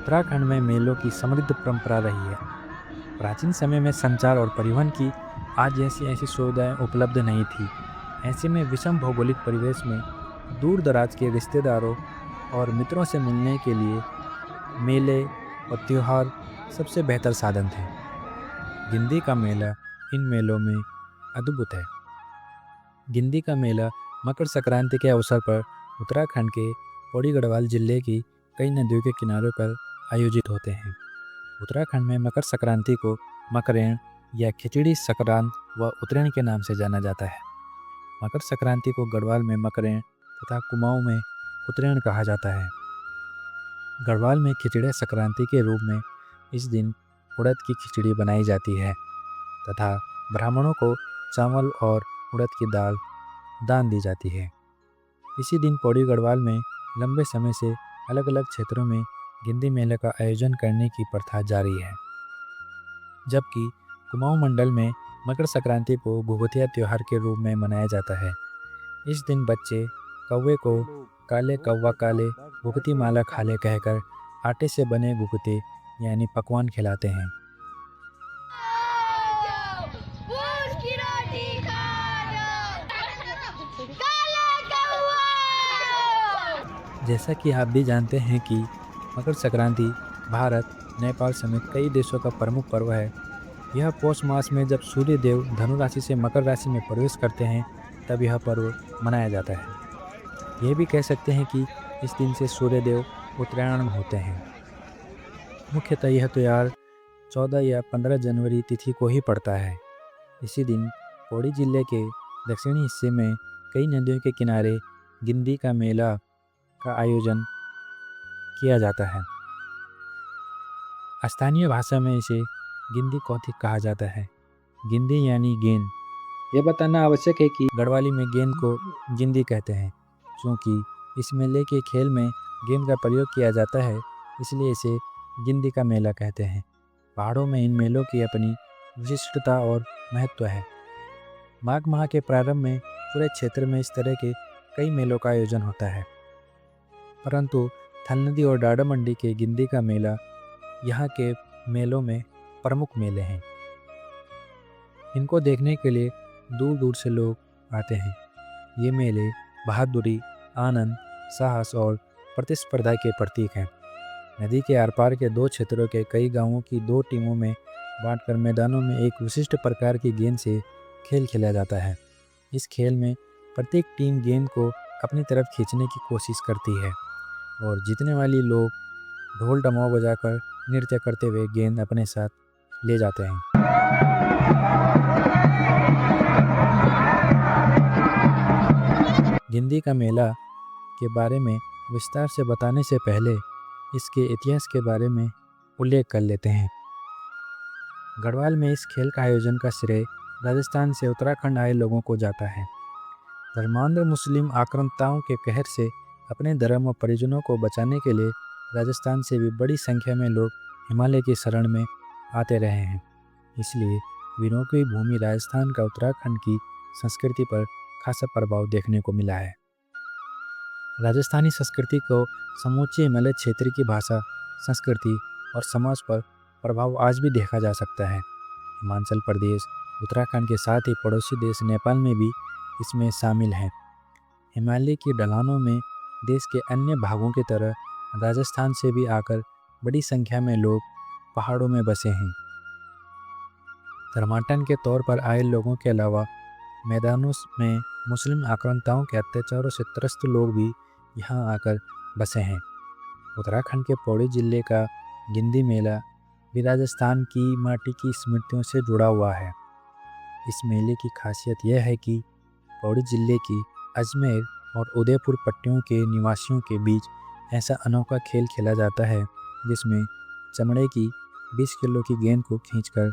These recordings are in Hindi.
उत्तराखंड में मेलों की समृद्ध परंपरा रही है। प्राचीन समय में संचार और परिवहन की आज जैसी ऐसी सुविधाएं उपलब्ध नहीं थी। ऐसे में विषम भौगोलिक परिवेश में दूर दराज के रिश्तेदारों और मित्रों से मिलने के लिए मेले और त्योहार सबसे बेहतर साधन थे। गिंदी का मेला इन मेलों में अद्भुत है। गिंदी का मेला मकर संक्रांति के अवसर पर उत्तराखंड के पौड़ी गढ़वाल जिले की कई नदियों के किनारों पर आयोजित होते हैं। उत्तराखंड में मकर संक्रांति को मकरेण या खिचड़ी संक्रांत व उत्तरायण के नाम से जाना जाता है। मकर संक्रांति को गढ़वाल में मकरेण तथा कुमाऊं में उत्तरायण कहा जाता है। गढ़वाल में खिचड़ी संक्रांति के रूप में इस दिन उड़द की खिचड़ी बनाई जाती है तथा ब्राह्मणों को चावल और उड़द की दाल दान दी जाती है। इसी दिन पौड़ी गढ़वाल में लंबे समय से अलग अलग क्षेत्रों में गिंदी मेले का आयोजन करने की प्रथा जारी है, जबकि कुमाऊं मंडल में मकर संक्रांति को घुघुतिया त्यौहार के रूप में मनाया जाता है। इस दिन बच्चे कौवे को काले कौवा काले घुघुती माला खाले कहकर आटे से बने घुघुते यानी पकवान खिलाते हैं। जैसा कि आप भी जानते हैं कि मकर संक्रांति भारत, नेपाल समेत कई देशों का प्रमुख पर्व है। यह पौष मास में जब सूर्य देव धनु राशि से मकर राशि में प्रवेश करते हैं तब यह पर्व मनाया जाता है। यह भी कह सकते हैं कि इस दिन से सूर्य देव उत्तरायण होते हैं। मुख्यतः यह त्यौहार 14 या 15 जनवरी तिथि को ही पड़ता है। इसी दिन पौड़ी जिले के दक्षिणी हिस्से में कई नदियों के किनारे गिंदी का मेला का आयोजन किया जाता है। स्थानीय भाषा में इसे गिंदी कौथिग कहा जाता है। गिंदी यानी गेंद। यह बताना आवश्यक है कि गढ़वाली में गेंद को गिंदी कहते हैं। क्योंकि इस मेले के खेल में गेंद का प्रयोग किया जाता है, इसलिए इसे गिंदी का मेला कहते हैं। पहाड़ों में इन मेलों की अपनी विशिष्टता और महत्व है। माघ माह के प्रारंभ में पूरे क्षेत्र में इस तरह के कई मेलों का आयोजन होता है, परंतु थल नदी और डाडा मंडी के गिंदी का मेला यहाँ के मेलों में प्रमुख मेले हैं। इनको देखने के लिए दूर दूर से लोग आते हैं। ये मेले बहादुरी, आनंद, साहस और प्रतिस्पर्धा के प्रतीक हैं। नदी के आर पार के दो क्षेत्रों के कई गांवों की दो टीमों में बांटकर मैदानों में एक विशिष्ट प्रकार की गेंद से खेल खेला जाता है। इस खेल में प्रत्येक टीम गेंद को अपनी तरफ खींचने की कोशिश करती है और जीतने वाली लोग ढोल डमाव बजाकर नृत्य करते हुए गेंद अपने साथ ले जाते हैं। गिंदी का मेला के बारे में विस्तार से बताने से पहले इसके इतिहास के बारे में उल्लेख कर लेते हैं। गढ़वाल में इस खेल का आयोजन का श्रेय राजस्थान से उत्तराखंड आए लोगों को जाता है। धर्मांध मुस्लिम आक्रांताओं के कहर से अपने धर्म और परिजनों को बचाने के लिए राजस्थान से भी बड़ी संख्या में लोग हिमालय की शरण में आते रहे हैं। इसलिए वीरों की भूमि राजस्थान का उत्तराखंड की संस्कृति पर खासा प्रभाव देखने को मिला है। राजस्थानी संस्कृति को समूचे हिमालय क्षेत्र की भाषा, संस्कृति और समाज पर प्रभाव आज भी देखा जा सकता है। हिमाचल प्रदेश, उत्तराखंड के साथ ही पड़ोसी देश नेपाल में भी इसमें शामिल हैं। हिमालय की ढलानों में देश के अन्य भागों की तरह राजस्थान से भी आकर बड़ी संख्या में लोग पहाड़ों में बसे हैं। धर्माटन के तौर पर आए लोगों के अलावा मैदानों में मुस्लिम आक्रांताओं के अत्याचारों से त्रस्त लोग भी यहाँ आकर बसे हैं। उत्तराखंड के पौड़ी जिले का गिंदी मेला भी राजस्थान की माटी की स्मृतियों से जुड़ा हुआ है। इस मेले की खासियत यह है कि पौड़ी जिले की अजमेर और उदयपुर पट्टियों के निवासियों के बीच ऐसा अनोखा खेल खेला जाता है जिसमें चमड़े की 20 किलो की गेंद को खींचकर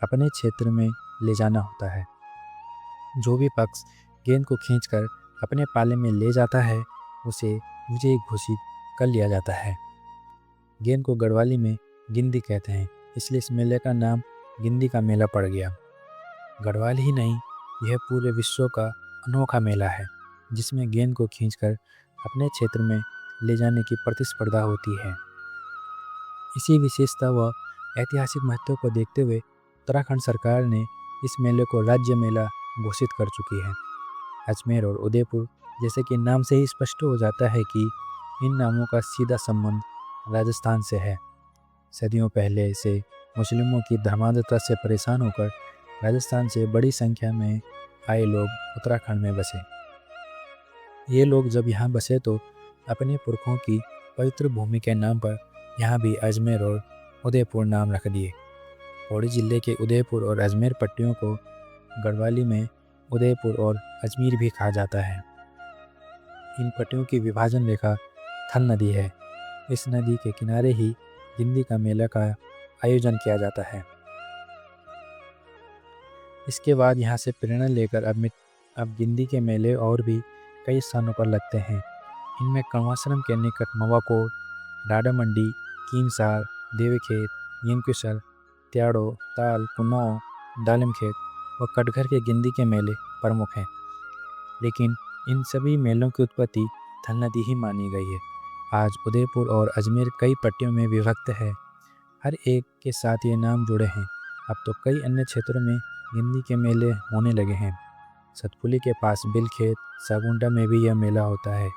अपने क्षेत्र में ले जाना होता है। जो भी पक्ष गेंद को खींचकर अपने पाले में ले जाता है उसे विजयी घोषित कर लिया जाता है। गेंद को गढ़वाली में गिंदी कहते हैं, इसलिए इस मेले का नाम गिंदी का मेला पड़ गया। गढ़वाल ही नहीं, यह पूरे विश्व का अनोखा मेला है जिसमें गेंद को खींचकर अपने क्षेत्र में ले जाने की प्रतिस्पर्धा होती है। इसी विशेषता व ऐतिहासिक महत्व को देखते हुए उत्तराखंड सरकार ने इस मेले को राज्य मेला घोषित कर चुकी है। अजमेर और उदयपुर, जैसे कि नाम से ही स्पष्ट हो जाता है कि इन नामों का सीधा संबंध राजस्थान से है। सदियों पहले से मुस्लिमों की धर्मांधता से परेशान होकर राजस्थान से बड़ी संख्या में आए लोग उत्तराखंड में बसे। ये लोग जब यहाँ बसे तो अपने पुरखों की पवित्र भूमि के नाम पर यहाँ भी अजमेर और उदयपुर नाम रख दिए। पौड़ी जिले के उदयपुर और अजमेर पट्टियों को गढ़वाली में उदयपुर और अजमेर भी कहा जाता है। इन पट्टियों की विभाजन रेखा थल नदी है। इस नदी के किनारे ही गिंदी का मेला का आयोजन किया जाता है। इसके बाद यहाँ से प्रेरणा लेकर अब गिंदी के मेले और भी कई स्थानों पर लगते हैं। इनमें कण्वाश्रम के निकट मवाकोट, डाडा मंडी, कीमसार, देवखेत, यमकेसर, त्याड़ो, ताल, कुन्नाव, दालिमखेत व कटघर के गिंदी के मेले प्रमुख हैं। लेकिन इन सभी मेलों की उत्पत्ति थल नदी ही मानी गई है। आज उदयपुर और अजमेर कई पट्टियों में विभक्त है। हर एक के साथ ये नाम जुड़े हैं। अब तो कई अन्य क्षेत्रों में गिंदी के मेले होने लगे हैं। सतपुली के पास बिलखेत, सागुंडा में भी यह मेला होता है।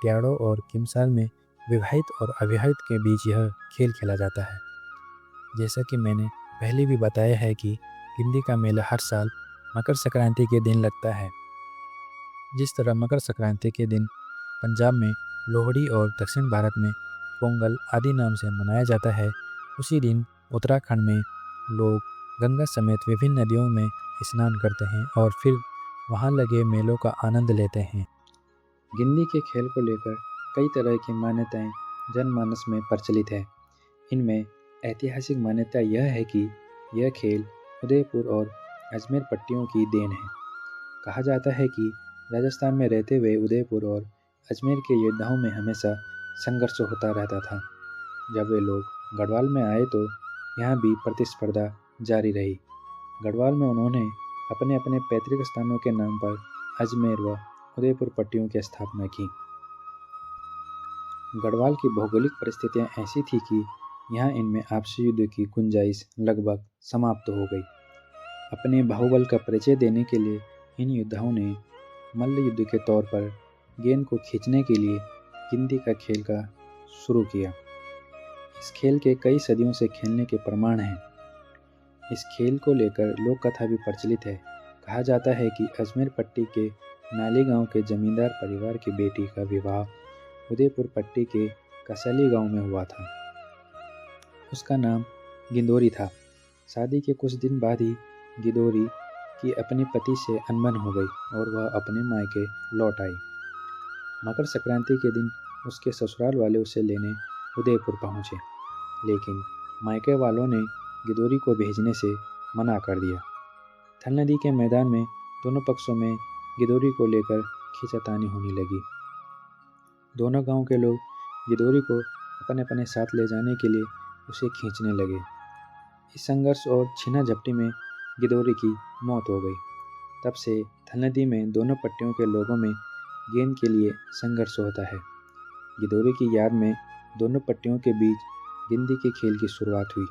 त्याड़ो और किमसार में विवाहित और अविवाहित के बीच यह खेल खेला जाता है। जैसा कि मैंने पहले भी बताया है कि गिंदी का मेला हर साल मकर संक्रांति के दिन लगता है। जिस तरह मकर संक्रांति के दिन पंजाब में लोहड़ी और दक्षिण भारत में पोंगल आदि नाम से मनाया जाता है, उसी दिन उत्तराखंड में लोग गंगा समेत विभिन्न नदियों में स्नान करते हैं और फिर वहां लगे मेलों का आनंद लेते हैं। गिंदी के खेल को लेकर कई तरह की मान्यताएं जनमानस में प्रचलित है। इनमें ऐतिहासिक मान्यता यह है कि यह खेल उदयपुर और अजमेर पट्टियों की देन है। कहा जाता है कि राजस्थान में रहते हुए उदयपुर और अजमेर के योद्धाओं में हमेशा संघर्ष होता रहता था। जब वे लोग गढ़वाल में आए तो यहाँ भी प्रतिस्पर्धा जारी रही। गढ़वाल में उन्होंने अपने अपने पैतृक स्थानों के नाम पर अजमेर व उदयपुर पट्टियों की स्थापना की। गढ़वाल की भौगोलिक परिस्थितियाँ ऐसी थी कि यहाँ इनमें आपसी युद्ध की गुंजाइश लगभग समाप्त हो गई। अपने बाहुबल का परिचय देने के लिए इन योद्धाओं ने मल्ल युद्ध के तौर पर गेंद को खींचने के लिए गिंदी का खेल का शुरू किया। इस खेल के कई सदियों से खेलने के प्रमाण हैं। इस खेल को लेकर लोक कथा भी प्रचलित है। कहा जाता है कि अजमेर पट्टी के नाली गांव के जमींदार परिवार की बेटी का विवाह उदयपुर पट्टी के कसली गांव में हुआ था। उसका नाम गिंदोरी था। शादी के कुछ दिन बाद ही गिदोरी की अपने पति से अनबन हो गई और वह अपने मायके लौट आई। मकर संक्रांति के दिन उसके ससुराल वाले उसे लेने उदयपुर पहुंचे, लेकिन मायके वालों ने गिदोरी को भेजने से मना कर दिया। थल नदी के मैदान में दोनों पक्षों में गिदोरी को लेकर खींचातानी होने लगी। दोनों गांव के लोग गिदोरी को अपने अपने साथ ले जाने के लिए उसे खींचने लगे। इस संघर्ष और छीना झपटी में गिदोरी की मौत हो गई। तब से थल नदी में दोनों पट्टियों के लोगों में गेंद के लिए संघर्ष होता है। गिदोरी की याद में दोनों पट्टियों के बीच गिंदी के खेल की शुरुआत हुई।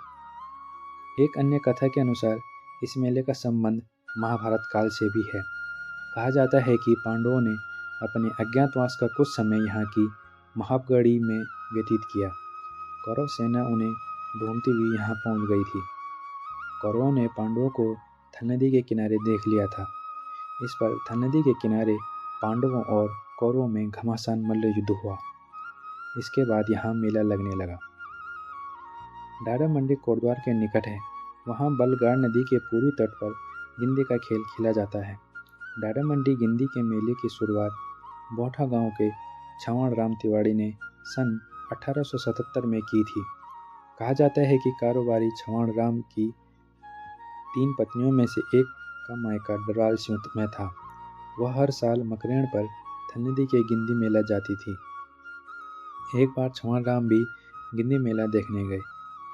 एक अन्य कथा के अनुसार इस मेले का संबंध महाभारत काल से भी है। कहा जाता है कि पांडवों ने अपने अज्ञातवास का कुछ समय यहाँ की महाबगढ़ी में व्यतीत किया। कौरव सेना उन्हें ढूंढती हुई यहाँ पहुँच गई थी। कौरवों ने पांडवों को थल नदी के किनारे देख लिया था। इस पर थल नदी के किनारे पांडवों और कौरवों में घमासान मल्ल युद्ध हुआ। इसके बाद यहाँ मेला लगने लगा। डाडा मंडी कोटद्वार के निकट है। वहाँ बलगाड़ नदी के पूर्वी तट पर गिंदी का खेल खेला जाता है। डाडा मंडी गिंदी के मेले की शुरुआत बोठा गांव के छवाण राम तिवाड़ी ने सन 1877 में की थी। कहा जाता है कि कारोबारी छवाण राम की 3 पत्नियों में से एक का मायका डराल सिंह में था। वह हर साल मकरेण पर थल नदी के गिंदी मेला जाती थी। एक बार छवाण राम भी गिंदी मेला देखने गए।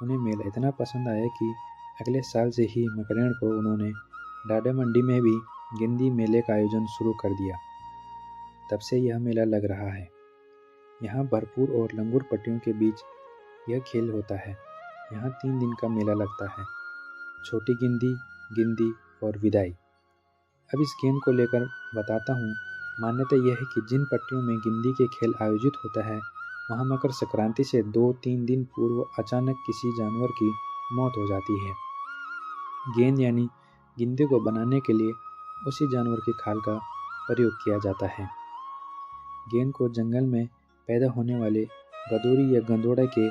उन्हें मेला इतना पसंद आया कि अगले साल से ही मकरेण को उन्होंने डाडा मंडी में भी गिंदी मेले का आयोजन शुरू कर दिया। तब से यह मेला लग रहा है। यहाँ भरपूर और लंगूर पट्टियों के बीच यह खेल होता है। यहाँ 3 दिन का मेला लगता है। छोटी गिंदी, गिंदी और विदाई। अब इस गेम को लेकर बताता हूँ। मान्यता यह है कि जिन पट्टियों में गिंदी के खेल आयोजित होता है वहाँ मकर संक्रांति से 2-3 दिन पूर्व अचानक किसी जानवर की मौत हो जाती है। गेंद यानी गिंदी को बनाने के लिए उसी जानवर की खाल का प्रयोग किया जाता है। गेंद को जंगल में पैदा होने वाले गदोरी या गंदोड़ा के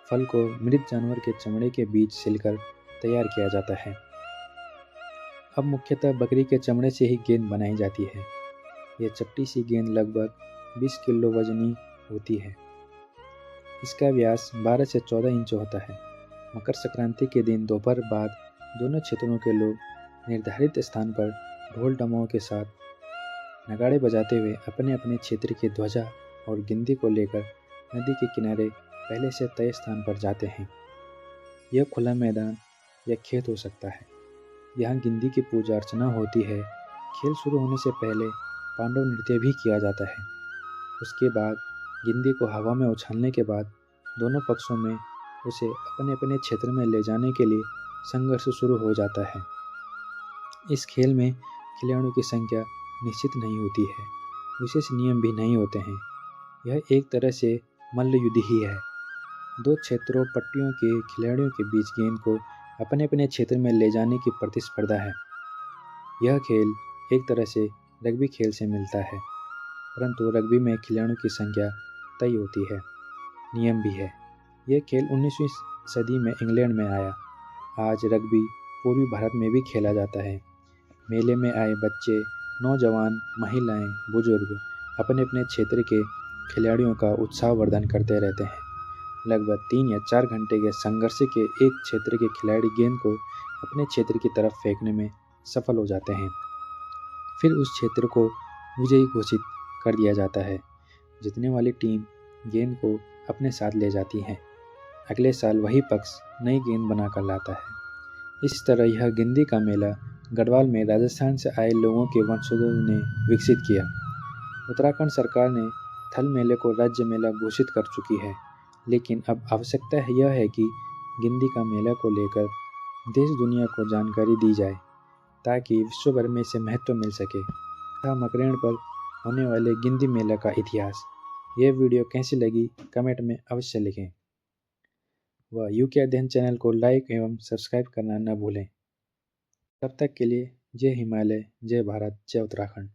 फल को मृत जानवर के चमड़े के बीच सिलकर तैयार किया जाता है। अब मुख्यतः बकरी के चमड़े से ही गेंद बनाई जाती है। यह चपटी सी गेंद लगभग 20 किलो वजनी होती है। इसका व्यास 12 से 14 इंच होता है। मकर संक्रांति के दिन दोपहर बाद दोनों क्षेत्रों के लोग निर्धारित स्थान पर ढोल डमों के साथ नगाड़े बजाते हुए अपने अपने क्षेत्र की ध्वजा और गिंदी को लेकर नदी के किनारे पहले से तय स्थान पर जाते हैं। यह खुला मैदान या खेत हो सकता है। यहाँ गिंदी की पूजा अर्चना होती है। खेल शुरू होने से पहले पांडव नृत्य भी किया जाता है। उसके बाद गिंदी को हवा में उछालने के बाद दोनों पक्षों में उसे अपने अपने क्षेत्र में ले जाने के लिए संघर्ष शुरू हो जाता है। इस खेल में खिलाड़ियों की संख्या निश्चित नहीं होती है। विशेष नियम भी नहीं होते हैं। यह एक तरह से मल्ल युद्ध ही है। दो क्षेत्रों पट्टियों के खिलाड़ियों के बीच गेंद को अपने अपने क्षेत्र में ले जाने की प्रतिस्पर्धा है। यह खेल एक तरह से रग्बी खेल से मिलता है, परंतु रग्बी में खिलाड़ियों की संख्या तय होती है। नियम भी है। यह खेल 19वीं सदी में इंग्लैंड में आया। आज रग्बी पूर्वी भारत में भी खेला जाता है। मेले में आए बच्चे, नौजवान, महिलाएं, बुजुर्ग अपने अपने क्षेत्र के खिलाड़ियों का उत्साहवर्धन करते रहते हैं। लगभग 3 या 4 घंटे के संघर्ष के एक क्षेत्र के खिलाड़ी गेंद को अपने क्षेत्र की तरफ फेंकने में सफल हो जाते हैं। फिर उस क्षेत्र को विजयी घोषित कर दिया जाता है। जीतने वाली टीम गेंद को अपने साथ ले जाती है। अगले साल वही पक्ष नई गेंद बनाकर लाता है। इस तरह यह गिंदी का मेला गढ़वाल में राजस्थान से आए लोगों के वंशजों ने विकसित किया। उत्तराखंड सरकार ने थल मेले को राज्य मेला घोषित कर चुकी है, लेकिन अब आवश्यकता यह है कि गिंदी का मेला को लेकर देश दुनिया को जानकारी दी जाए, ताकि विश्व भर में इसे महत्व मिल सके। था मकरेण पर होने वाले गिंदी मेला का इतिहास। यह वीडियो कैसी लगी कमेंट में अवश्य लिखें। व यूके अध्ययन चैनल को लाइक एवं सब्सक्राइब करना न भूलें। तब तक के लिए जय हिमालय, जय भारत, जय उत्तराखंड।